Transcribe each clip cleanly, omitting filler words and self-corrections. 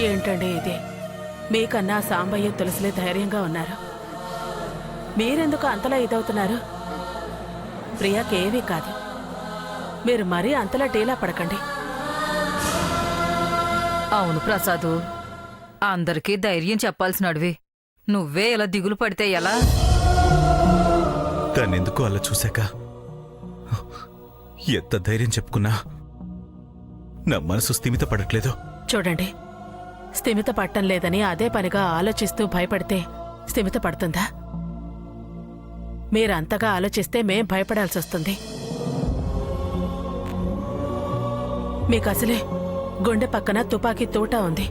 ఏంటండి ఇది? మీకన్నా సాంబయ్య తులసిలే ధైర్యంగా ఉన్నారు. మీరెందుకు అంతలా ఇదవుతున్నారు? ప్రియాకేవీ కాదు. మీరు మరీ అంతలా డీలా పడకండి. అవును ప్రసాదు, అందరికీ ధైర్యం చెప్పాల్సినడివి నువ్వే ఇలా దిగులు పడితే ఎలా? తనెందుకు అలా చూశాక ఎంత ధైర్యం చెప్పుకున్నా నా మనసు స్థిమిత పడట్లేదు. చూడండి, స్థిమిత పట్టం లేదని అదే పనిగా ఆలోచిస్తూ భయపడితే స్థిమిత పడుతుందా? మీరంతగా ఆలోచిస్తే మేం భయపడాల్సి వస్తుంది. మీకసలే గుండె పక్కన తుపాకీ తూటా ఉంది.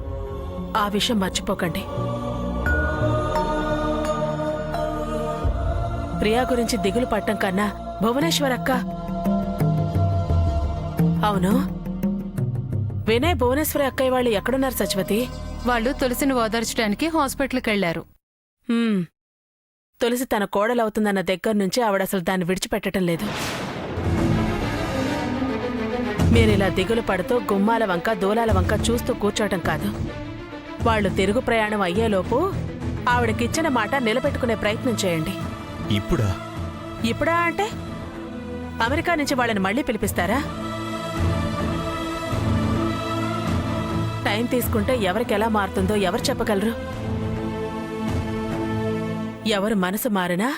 ఆ విషయం మర్చిపోకండి. ప్రియా గురించి దిగులు పట్టం కన్నా భువనేశ్వర్ అక్క. అవును, వినయ్ భువనేశ్వరి అక్కయ్య వాళ్ళు ఎక్కడున్నారు సచివతి? వాళ్ళు తులసిని ఓదార్చడానికి హాస్పిటల్కి వెళ్లారు. తులసి తన కోడలవుతుందన్న దగ్గర నుంచి ఆవిడసలు దాన్ని విడిచిపెట్టడం లేదు. మీరిలా దిగులు పడుతూ గుమ్మాల వంక దూలాల వంక చూస్తూ కూర్చోటం కాదు. వాళ్ళు తిరుగు ప్రయాణం అయ్యేలోపు ఆవిడకిచ్చిన మాట నిలబెట్టుకునే ప్రయత్నం చేయండి. ఇప్పుడా అంటే అమెరికా నుంచి వాళ్ళని మళ్ళీ పిలిపిస్తారా? టైం తీసుకుంటే ఎవరికి ఎలా మారుతుందో ఎవరు చెప్పగలరు? ఎవరు మనసు మారినా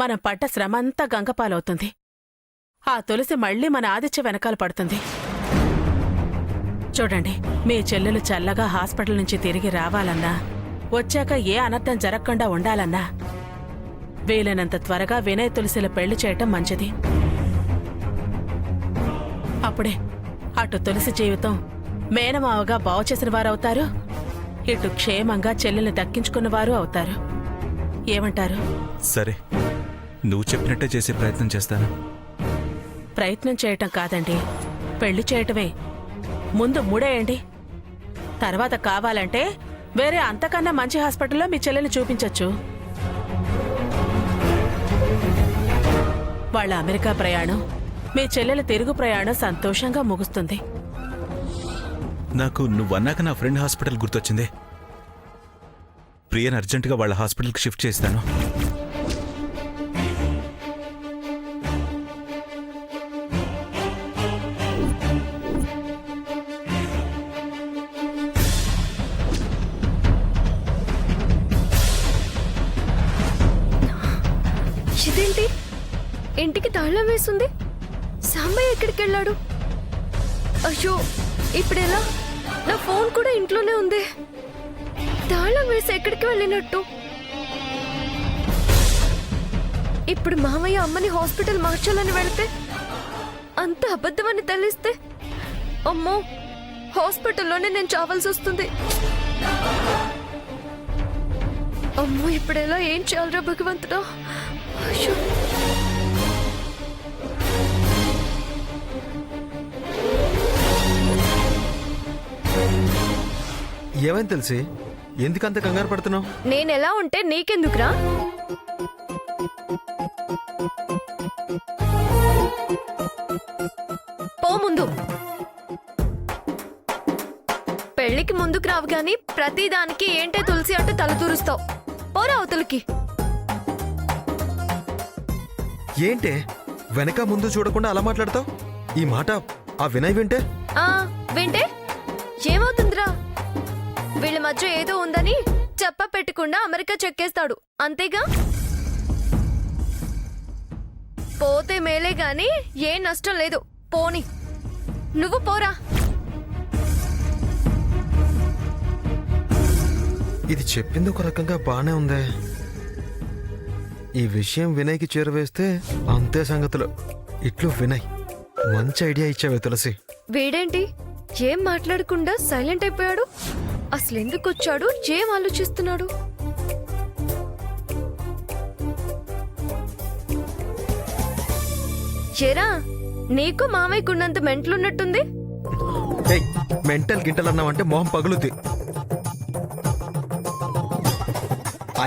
మనం పడ్డ శ్రమంతా గంగపాలవుతుంది. ఆ తులసి మళ్లీ మన ఆదిత్య వెనకాల పడుతుంది. చూడండి, మీ చెల్లెలు చల్లగా హాస్పిటల్ నుంచి తిరిగి రావాలన్నా, వచ్చాక ఏ అనర్థం జరగకుండా ఉండాలన్నా వీలైనంత త్వరగా వినయ్ తులసిల పెళ్లి చేయటం మంచిది. అప్పుడే అటు తులసి జీవితం మేనమావగా బావుచేసిన వారవుతారు, ఇటు క్షేమంగా చెల్లెల్ని దక్కించుకున్నవారు అవుతారు. ఏమంటారు? సరే, నువ్వు చెప్పినట్టే చేసే ప్రయత్నం చేస్తాను. ప్రయత్నం చేయటం కాదండి, పెళ్లి చేయటమే. ముందు ముడేయండి. తర్వాత కావాలంటే వేరే అంతకన్నా మంచి హాస్పిటల్లో మీ చెల్లెల్ని చూపించొచ్చు. వాళ్ళ అమెరికా ప్రయాణం, మీ చెల్లెల తిరుగు ప్రయాణం సంతోషంగా ముగుస్తుంది. నాకు నువ్వన్నాక నా ఫ్రెండ్ హాస్పిటల్ గుర్తొచ్చింది. ప్రియను అర్జెంటుగా వాళ్ళ హాస్పిటల్కి షిఫ్ట్ చేస్తాను. ఇదేంటి, ఇంటికి తాళం వేస్తుంది? సాంబయ్య ఎక్కడికి వెళ్ళాడు? అయ్యో, ఇప్పుడెలా? నా ఫోన్ కూడా ఇంట్లోనే ఉంది. తాళం వేసి ఎక్కడికి వెళ్ళినట్టు? ఇప్పుడు మామయ్య అమ్మని హాస్పిటల్ మార్చాలని వెళితే అంత అబద్ధమని తెలిస్తే అమ్మో, హాస్పిటల్లోనే నేను చావాల్సి వస్తుంది. అమ్మో, ఇప్పుడెలా? ఏం చేయాలరా భగవంతుడా? అయ్యో, ఏమైంది తెలిసి? ఎందుకంత కంగారు పడుతున్నావు? నేనెలా ఉంటే నీకెందుకురా? పో ముందు. పెళ్లికి ముందుకు రావు గాని ప్రతిదానికి ఏంటే తులసి అంటూ తలదూరుస్తావు. పోరా అవతలికి. ఏంటే వెనక ముందు చూడకుండా అలా మాట్లాడతావు? ఈ మాట ఆ వినయ్ వింటే? వింటే ఏమవుతుందిరా? వీళ్ళ మధ్య ఏదో ఉందని చెప్ప పెట్టకుండా అమెరికా చెక్కేస్తాడు, అంతేగా? పోతే మేలే గాని ఏ నష్టం లేదు. పోని, నువ్వు పోరా. ఇది చెప్పింది ఒక రకంగా బానే ఉందే. ఈ విషయం వినయ్కి చేరవేస్తే అంతే సంగతులు. ఇట్లు వినయ్, మంచి ఐడియా ఇచ్చావే తులసి. వీడేంటి ఏం మాట్లాడకుండా సైలెంట్ అయిపోయాడు? అసలు ఎందుకు వచ్చాడు? ఏం ఆలోచిస్తున్నాడు? చేరా, నీకు మామయ్యకున్నంత మెంటలున్నట్టుంది. మెంటల్ గింటల్ అన్నావంటే మొహం పగులుద్ది.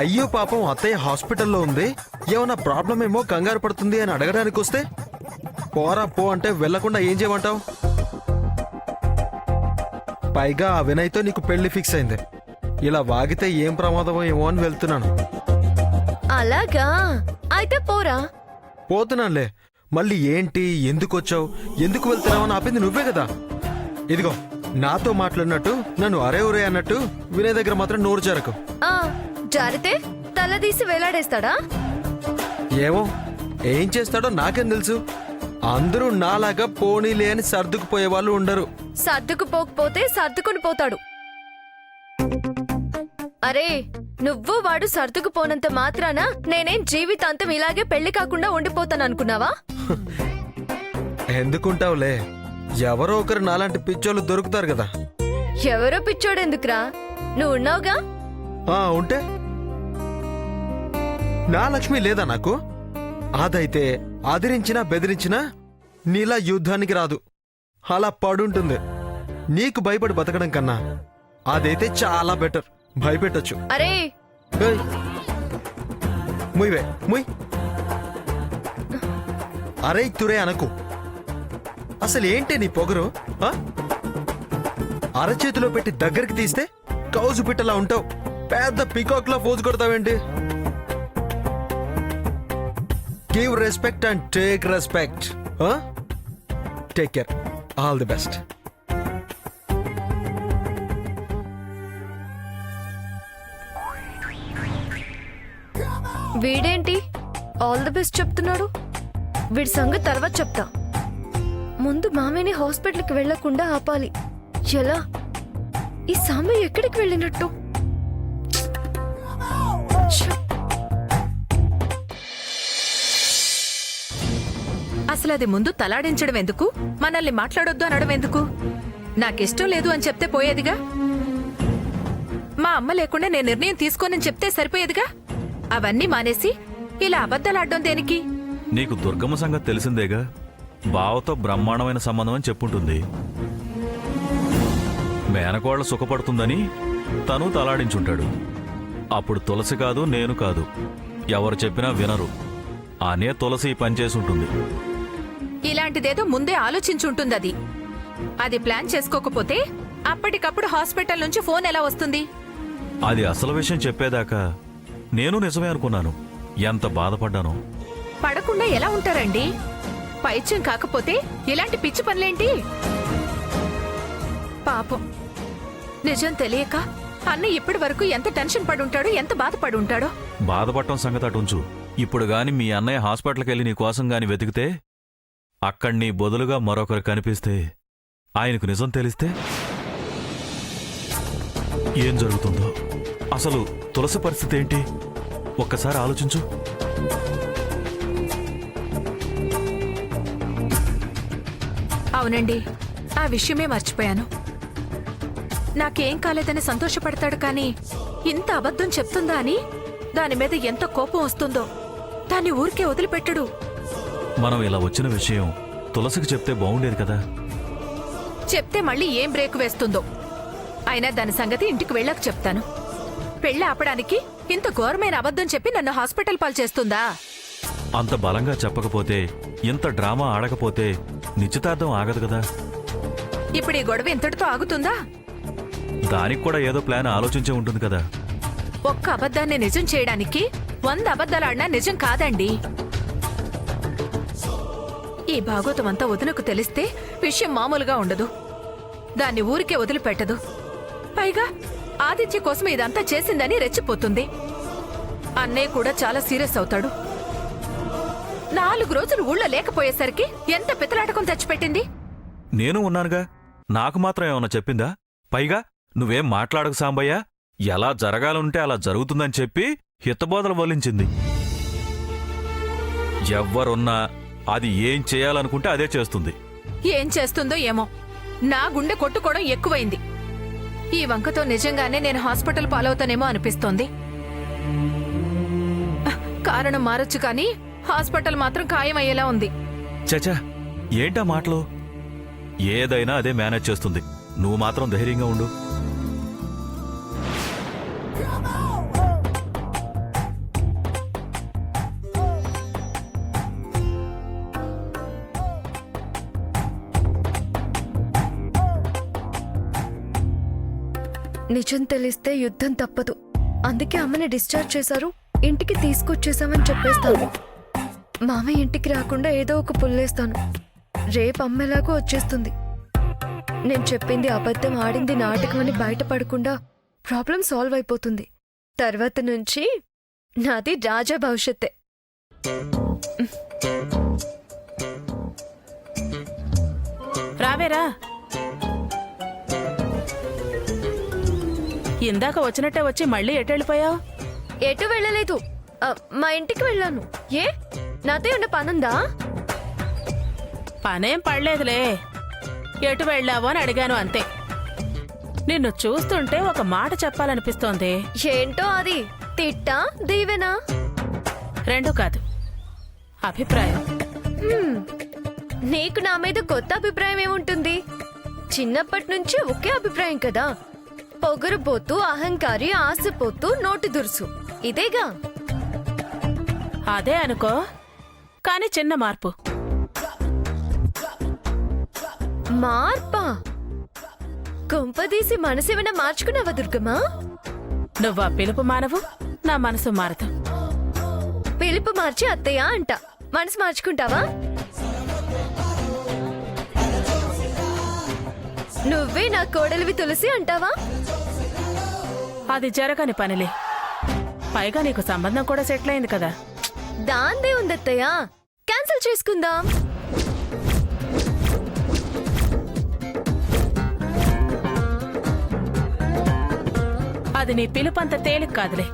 అయ్యో పాపం, అత్తయ్య హాస్పిటల్లో ఉంది, ఏమన్నా ప్రాబ్లం ఏమో కంగారు పడుతుంది అని అడగడానికి వస్తే పోరా పో అంటే వెళ్లకుండా ఏం చేయమంటావు? పైగా ఆ వినయ్తో నీకు పెళ్లి ఫిక్స్ అయింది. ఇలా వాగితే ఏం ప్రమాదమో ఏమో అని వెళ్తున్నాను. అలాగా అయితే పోరా. పోతున్నానులే. మళ్ళీ ఏంటి, ఎందుకు వచ్చావు, ఎందుకు వెళ్తున్నావు అని ఆపింది నువ్వే కదా. ఇదిగో నాతో మాట్లాడినట్టు నన్ను అరే ఒరే అన్నట్టు వినయ్ దగ్గర మాత్రం నోరు జరకు. ఆ జారితే తలదీసి వేలాడేస్తాడా? ఏమో ఏం చేస్తాడో నాకేం తెలుసు. అందరూ నాలాగా పోనీలే అని సర్దుకుపోయే వాళ్ళు ఉండరు. సర్దుకుపోకపోతే సర్దుకుని పోతాడు. అరే నువ్వు వాడు సర్దుకుపోనంత మాత్రాన నేనేం జీవితాంతం ఇలాగే పెళ్లి కాకుండా ఉండిపోతాననుకున్నావా? ఎందుకుంటావులే, ఎవరో ఒకరు నాలాంటి పిచ్చోళ్ళు దొరుకుతారు కదా. ఎవరో పిచ్చోడెందుకురా, నువ్వు ఉన్నావుగా. ఉంటే నా లక్ష్మి లేదా నాకు? అదైతే అదిరించినా బెదిరించినా నీలా యుద్ధానికి రాదు, అలా పడుంటుంది. నీకు భయపడి బతకడం కన్నా అదైతే చాలా బెటర్. భయపెట్టొచ్చు. అరే ఏయ్, ముయ్వే ముయ్. అరే తురే అనకు. అసలు ఏంటి నీ పొగరు? అరచేతిలో పెట్టి దగ్గరికి తీస్తే కౌజు పిట్టలా ఉంటావు, పెద్ద పికాక్ లా ఫోజు కొడతావేంటి? Give respect and take respect. Take care. All the best. వీడేంటి ఆల్ ది బెస్ట్ చెప్తున్నాడు? వీడి సంగతి తర్వాత చెప్తా. ముందు మామయ్యని హాస్పిటల్కి వెళ్లకుండా ఆపాలి. ఎలా? ఈ సాంబయ్య ఎక్కడికి వెళ్ళినట్టు? అసలు అది ముందు తలాడించడం ఎందుకు, మనల్ని మాట్లాడొద్దు అనడం ఎందుకు? నాకిష్టం లేదు అని చెప్తే పోయేదిగా. మా అమ్మ లేకుండా నేను నిర్ణయం తీసుకోనని చెప్తే సరిపోయేదిగా. అవన్నీ మానేసి ఇలా అబద్ధాలాడడం దేనికి? నీకు దుర్గమ్మ సంగతి తెలిసిందేగా. బావతో బ్రహ్మాండమైన సంబంధం అని చెప్పుంటుంది. మేనకోళ్ల సుఖపడుతుందని తను తలాడించుంటాడు. అప్పుడు తులసి కాదు, నేను కాదు, ఎవరు చెప్పినా వినరు అనే తులసి ఈ పని చేసుంటుంది. ఇలాంటిదేదో ముందే ఆలోచించుంటుంది. అది ప్లాన్ చేసుకోకపోతే అప్పటికప్పుడు హాస్పిటల్ నుంచి ఫోన్ ఎలా వస్తుంది? అది అసలు విషయం చెప్పేదాకా నేను నిజమే అనుకున్నాను. ఎంత బాధపడ్డానో. పడకుండా ఎలా ఉంటారండి? పైత్యం కాకపోతే ఇలాంటి పిచ్చి పనులేంటి? పాపం, నిజం తెలియక అన్న ఇప్పటి వరకు ఎంత టెన్షన్ పడుంటాడో, ఎంత బాధపడుంటాడో. బాధపడటం సంగతి అటుంచు. ఇప్పుడు గాని మీ అన్నయ్య హాస్పిటల్కి వెళ్ళి నీ కోసం గాని వెతికితే, అక్కడి నీ బదులుగా మరొకరు కనిపిస్తే, ఆయనకు నిజం తెలిస్తే ఏం జరుగుతుందో? అసలు తులసి పరిస్థితి ఏంటి? ఒక్కసారి ఆలోచించు. అవునండి, ఆ విషయమే మర్చిపోయాను. నాకేం కాలేదని సంతోషపడతాడు కానీ ఇంత అబద్ధం చెప్తుందా అని దాని మీద ఎంత కోపం వస్తుందో. దాన్ని ఊరికే వదిలిపెట్టడు. మనం ఇలా వచ్చిన విషయం తులసికి చెప్తే బాగుండేది కదా. చెప్తే మళ్ళీ ఏం బ్రేక్ వేస్తుందో. అయినా దాని సంగతి ఇంటికి వెళ్ళాక చెప్తాను. పెళ్లి ఆపడానికి ఇంత ఘోరమైన అబద్ధం చెప్పి నన్ను హాస్పిటల్ పాలు చేస్తుందా? అంత బలంగా చెప్పకపోతే, ఇంత డ్రామా ఆడకపోతే నిశ్చితార్థం ఆగదు కదా. ఇప్పుడు ఈ గొడవ ఇంతటితో ఆగుతుందా? దానికి కూడా ఏదో ప్లాన్ ఆలోచించే ఉంటుంది కదా. ఒక్క అబద్ధాన్ని నిజం చేయడానికి 100 అబద్ధాలాడినా నిజం కాదండి. ఈ భాగోతం అంతా వదినకు తెలిస్తే విషయం మామూలుగా ఉండదు. దాన్ని ఊరికే వదిలిపెట్టదు. పైగా ఆదిత్య కోసం ఇదంతా చేసిందని రెచ్చిపోతుంది. అన్నయ్య కూడా చాలా సీరియస్ అవుతాడు. 4 రోజులు ఊళ్ళో లేకపోయేసరికి ఎంత పితలాటకం తెచ్చిపెట్టింది. నేను ఉన్నానుగా, నాకు మాత్రం ఏమన్నా చెప్పిందా? పైగా నువ్వేం మాట్లాడకు సాంబయ్య, ఎలా జరగాలంటే అలా జరుగుతుందని చెప్పి హితబోధలు వల్లించింది. ఎవ్వరున్నా అది ఏం చేయాలనుకుంటే అదే చేస్తుంది. ఏం చేస్తుందో ఏమో, నా గుండె కొట్టుకోవడం ఎక్కువైంది. ఈ వంకతో నిజంగానే నేను హాస్పిటల్ పాలవుతానేమో అనిపిస్తోంది. కారణం మారొచ్చు కానీ హాస్పిటల్ మాత్రం ఖాయమయ్యేలా ఉంది. చచా, ఏంటా మాటలు? ఏదైనా అదే మేనేజ్ చేస్తుంది. నువ్వు మాత్రం ధైర్యంగా ఉండు. నిజం తెలిస్తే యుద్ధం తప్పదు. అందుకే అమ్మని డిశ్చార్జ్ చేశారు, ఇంటికి తీసుకొచ్చేసామని చెప్పేస్తాను. మామయ్య ఇంటికి రాకుండా ఏదో ఒక పుల్లేస్తాను. రేపు అమ్మ ఎలాగో వచ్చేస్తుంది. నేను చెప్పింది అబద్ధం, ఆడింది నాటకమని బయటపడకుండా ప్రాబ్లం సాల్వ్ అయిపోతుంది. తర్వాత నుంచి నాది రాజా భవిష్యత్తే. రావేరా, ఇందాక వచ్చినట్టే వచ్చి మళ్ళీ ఎటెళ్ళిపోయావు? ఎటు వెళ్ళలేదు, మా ఇంటికి వెళ్ళాను. ఏ నాతో ఉన్న పనుందా? పనేం పడలేదులే, ఎటు వెళ్ళావో అని అడిగాను అంతే. నిన్ను చూస్తుంటే ఒక మాట చెప్పాలనిపిస్తోంది. ఏంటో అది, తిట్టా దీవెనా? రెండూ కాదు, అభిప్రాయం. నీకు నా మీద కొత్త అభిప్రాయం ఏముంటుంది? చిన్నప్పటి నుంచి ఒకే అభిప్రాయం కదా. పొగరుపోతూ, అహంకారి, ఆశపోతూ, నోటి దురుసు, ఇదేగా. అదే అనుకో, కానీ చిన్న మార్పు. మార్పా? కొంపదీసి మనసేమైనా మార్చుకున్నావా దుర్గమ్మా? నువ్వు ఆ పిలుపు మానవు, నా మనసు మారదు. పిలుపు మార్చి అత్తయ్య అంట, మనసు మార్చుకుంటావా? నువ్వే నా కోడలివి తులసి అంటావా? అది జరగని పనిలే. పైగా నీకు సంబంధం కూడా సెటిల్ అయింది కదా. దాందే ఉందత్తయ్య, క్యాన్సిల్ చేసుకుందాం. అది నీ పిలుపంత తేలిక కాదులే.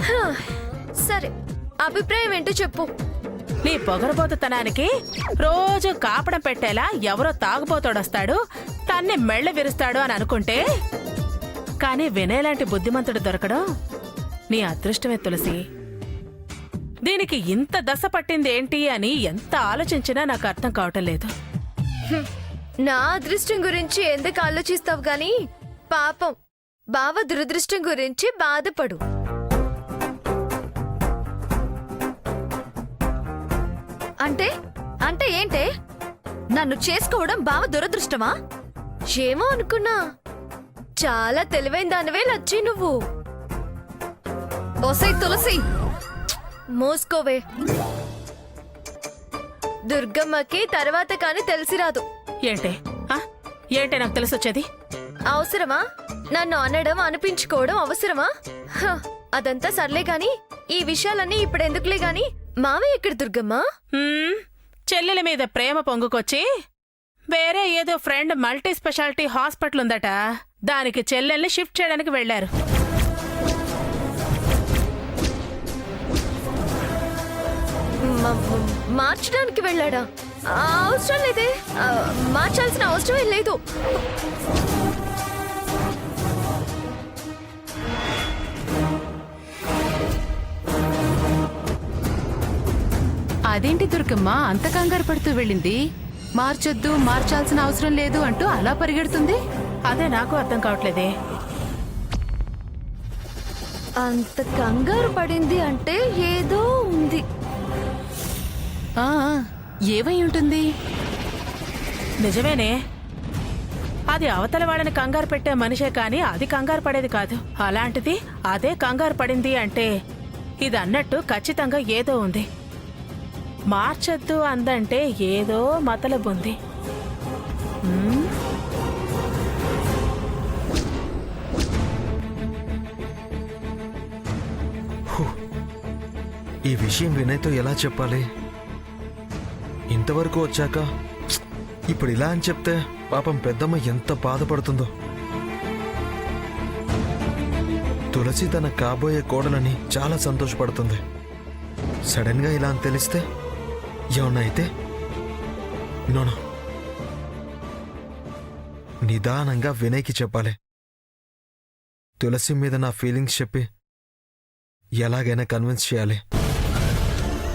హా, సరే, అభిప్రాయం ఏంటో చెప్పు. నీ పొగరబోతుతనానికి రోజు కాపడం పెట్టేలా ఎవరో తాగుబోతోడొస్తాడు, తన్ని మెళ్ళ విరుస్తాడు అని అనుకుంటే, కానీ వినేలాంటి బుద్ధిమంతుడు దొరకడం నీ అదృష్టమే తులసి. దీనికి ఇంత దశ పట్టింది ఏంటి అని ఎంత ఆలోచించినా నాకు అర్థం కావటం లేదు. నా అదృష్టం గురించి ఎందుకు ఆలోచిస్తావు గాని, పాపం బావ దురదృష్టం గురించి బాధపడు. అంటే అంటే ఏంటే? నన్ను చేసుకోవడం బావ దురదృష్టమా? ఏమో అనుకున్నా. చాలా తెలివైన దానివే లచ్చి నువ్వు. ఓసై తులసి, మోసుకోవే. దుర్గమ్మకి తర్వాత కాని తెలిసి రాదు. ఏంటే ఏంటే నాకు తెలిసొచ్చేది? అవసరమా నన్ను అనడం, అనిపించుకోవడం అవసరమా? హ, అదంతా సర్లే గాని ఈ విషయాలన్నీ ఇప్పుడెందుకులే గాని, మావయ్య ఎక్కడ దుర్గమ్మ? చెల్లెల మీద ప్రేమ పొంగుకొచ్చి వేరే ఏదో ఫ్రెండ్ మల్టీ స్పెషాలిటీ హాస్పిటల్ ఉందట, దానికి చెల్లెల్ని షిఫ్ట్ చేయడానికి వెళ్లారు. మార్చడానికి వెళ్ళాడా? అవసరం లేదే, మార్చాల్సిన అవసరమే లేదు. అదేంటి దుర్గమ్మ అంత కంగారు పడుతూ వెళ్ళింది? మార్చొద్దు, మార్చాల్సిన అవసరం లేదు అంటూ అలా పరిగెడుతుంది. అదే నాకు అర్థం కావట్లేదే. అంత కంగారు పడింది అంటే ఏదో ఉంది. ఆ, ఏమై ఉంటుంది? నిజమేనే, అది అవతల వాళ్ళని కంగారు పెట్టే మనిషే కాని అది కంగారు పడేది కాదు. అలాంటిది అదే కంగారు పడింది అంటే ఇది అన్నట్టు ఖచ్చితంగా ఏదో ఉంది. మార్చొద్దు అందంటే ఏదో మతలబుంది. ఈ విషయం వినయ్తో ఎలా చెప్పాలి? ఇంతవరకు వచ్చాక ఇప్పుడు ఇలా అని చెప్తే పాపం పెద్దమ్మ ఎంత బాధపడుతుందో. తులసి తన కాబోయే కోడలని చాలా సంతోషపడుతుంది. సడన్ గా ఇలా అని తెలిస్తే ఏమన్నా అయితే? నోనో, నిదానంగా వినయ్కి చెప్పాలి. తులసి మీద నా ఫీలింగ్స్ చెప్పి ఎలాగైనా కన్విన్స్ చేయాలి.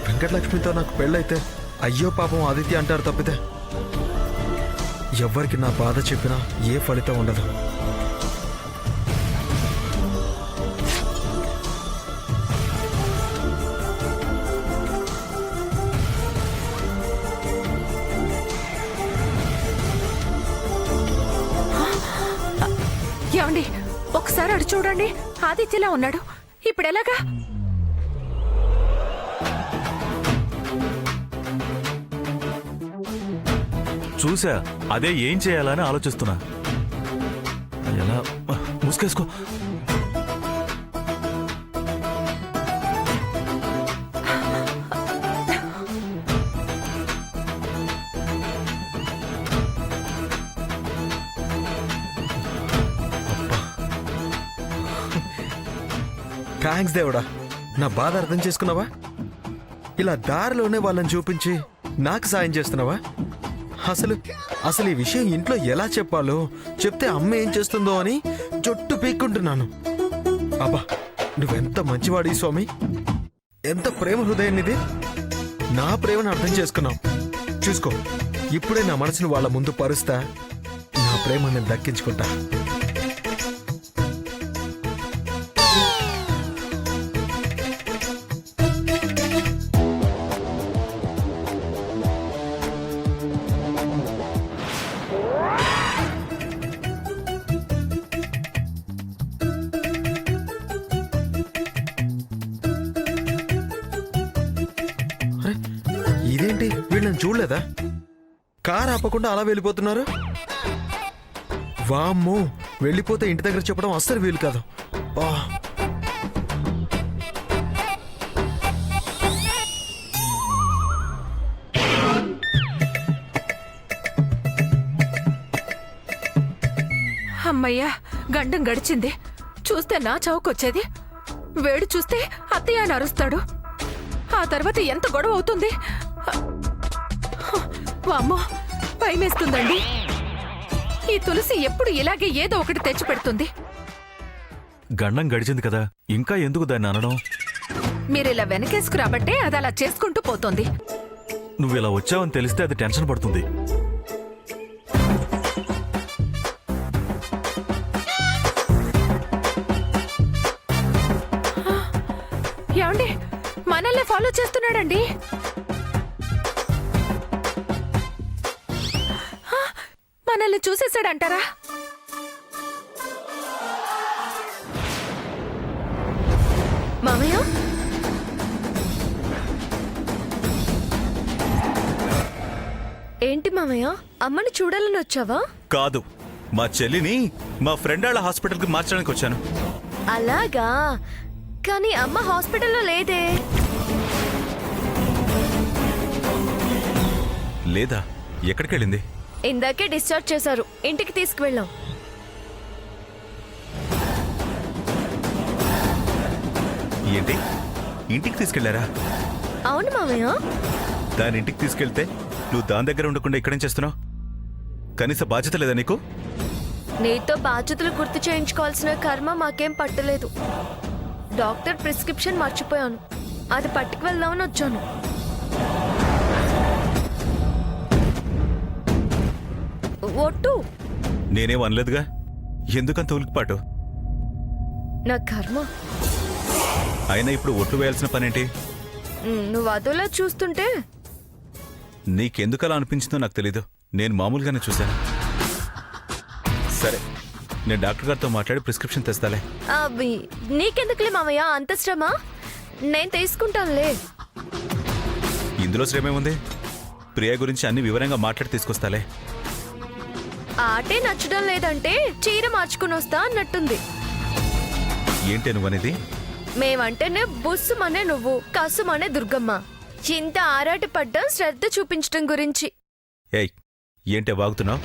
వెంకటలక్ష్మితో నాకు పెళ్ళైతే అయ్యో పాపం ఆదిత్య అంటారు తప్పితే ఎవ్వరికి నా బాధ చెప్పినా ఏ ఫలితం ఉండదు. ఏమండి ఒకసారి అడు చూడండి, ఆదిత్యలా ఉన్నాడు. ఇప్పుడెలాగా? చూసా, అదే ఏం చేయాలని ఆలోచిస్తున్నా. ఎలా ముసుకేసుకో. థ్యాంక్స్ దేవుడా, నా బాధ అర్థం చేసుకున్నావా? ఇలా దారిలోనే వాళ్ళని చూపించి నాకు సాయం చేస్తున్నావా? అసలు అసలు ఈ విషయం ఇంట్లో ఎలా చెప్పాలో, చెప్తే అమ్మ ఏం చేస్తుందో అని జొట్టు పీక్కుంటున్నాను. అబ్బా, నువ్వెంత మంచివాడి స్వామి, ఎంత ప్రేమ హృదయం ఇది. నా ప్రేమను అర్థం చేసుకున్నావు. చూసుకో, ఇప్పుడే నా మనసును వాళ్ళ ముందు పరుస్తా, నా ప్రేమను దక్కించుకుంటా. ఇదేంటి, వీళ్ళని చూడలేదా? కారు ఆపకుండా అలా వెళ్ళిపోతున్నారు. వామ్మో, వెళ్ళిపోతే ఇంటి దగ్గర చెప్పడం అస్సలు వీలు కాదు. ఆ. అమ్మయ్యా, గండం గడిచింది. చూస్తే నా చౌకొచ్చేది, వేడు చూస్తే అత్తయ్య అని అరుస్తాడు. ఆ తర్వాత ఎంత గొడవ అవుతుంది. వామ్మో, భయమేస్తుందండి. ఈ తులసి ఎప్పుడు ఇలాగే ఏదో ఒకటి తెచ్చి పెడుతుంది. గండం గడిచింది కదా, ఇంకా ఎందుకు దాన్ని అనడం? మీరిలా వెనకేసుకు రాబట్టే అది అలా చేసుకుంటూ పోతుంది. నువ్వు ఇలా వచ్చావని తెలిస్తే అది టెన్షన్ పడుతుంది. ఏమండి, మనల్ని ఫాలో చేస్తున్నాడండి. మనల్ని చూసేసాడంటారా? మామయ్య, ఏంటి మామయ్య, అమ్మని చూడాలని వచ్చావా? కాదు, మా చెల్లిని మా ఫ్రెండ్ వాళ్ళ హాస్పిటల్కి మార్చడానికి వచ్చాను. అలాగా, కానీ అమ్మ హాస్పిటల్లో లేదే. లేదా? ఎక్కడికి వెళ్ళింది? ఇందాకే డిశ్చార్జ్ చేశారు, ఇంటికి తీసుకువెళ్ళాం. ఏంటి, ఇంటికి తీసుకెళ్లారా? అవును మామయ్య. దాని ఇంటికి తీసుకెళ్తే నువ్వు దాని దగ్గర ఉండకుండా ఇక్కడేం చేస్తున్నావు? కనీస బాధ్యత లేదా నీకు? నీతో బాధ్యతలు గుర్తు చేయించుకోవాల్సిన కర్మ మాకేం పట్టలేదు. డాక్టర్ ప్రిస్క్రిప్షన్ మర్చిపోయాను, అది పట్టుకు వెళ్దామని వచ్చాను. ఒట్టు. నేనేం అనలేదుగా, ఎందుకంత ఉలికిపాటు? నా కర్మ. అయినా ఇప్పుడు ఒట్లు వేయాల్సిన పనేంటి? నువ్వు అదోలా చూస్తుంటే. నీకెందుకలా అనిపించిందో నాకు తెలీదు, నేను మామూలుగానే చూశాను. సరే, నేను డాక్టర్ గారితో మాట్లాడి ప్రిస్క్రిప్షన్ తెస్తాలే. అవి నీకెందుకులే మామయ్య అంత శ్రమ, నేను తీసుకుంటానులే. ఇందులో శ్రమేముంది? ప్రియ గురించి అన్ని వివరంగా మాట్లాడి తీసుకొస్తాలే. ఆటే నచ్చడం లేదంటే చీర మార్చుకుని వస్తా అన్నట్టుంది. ఏంటి నువ్వనేది? మేమంటేనే బుస్సుమనే నువ్వు, కసుమనే దుర్గమ్మ. ఇంత ఆరాట పడ్డం శ్రద్ధ చూపించడం గురించి. ఏయ్, ఏంటే వాగుతున్నావు?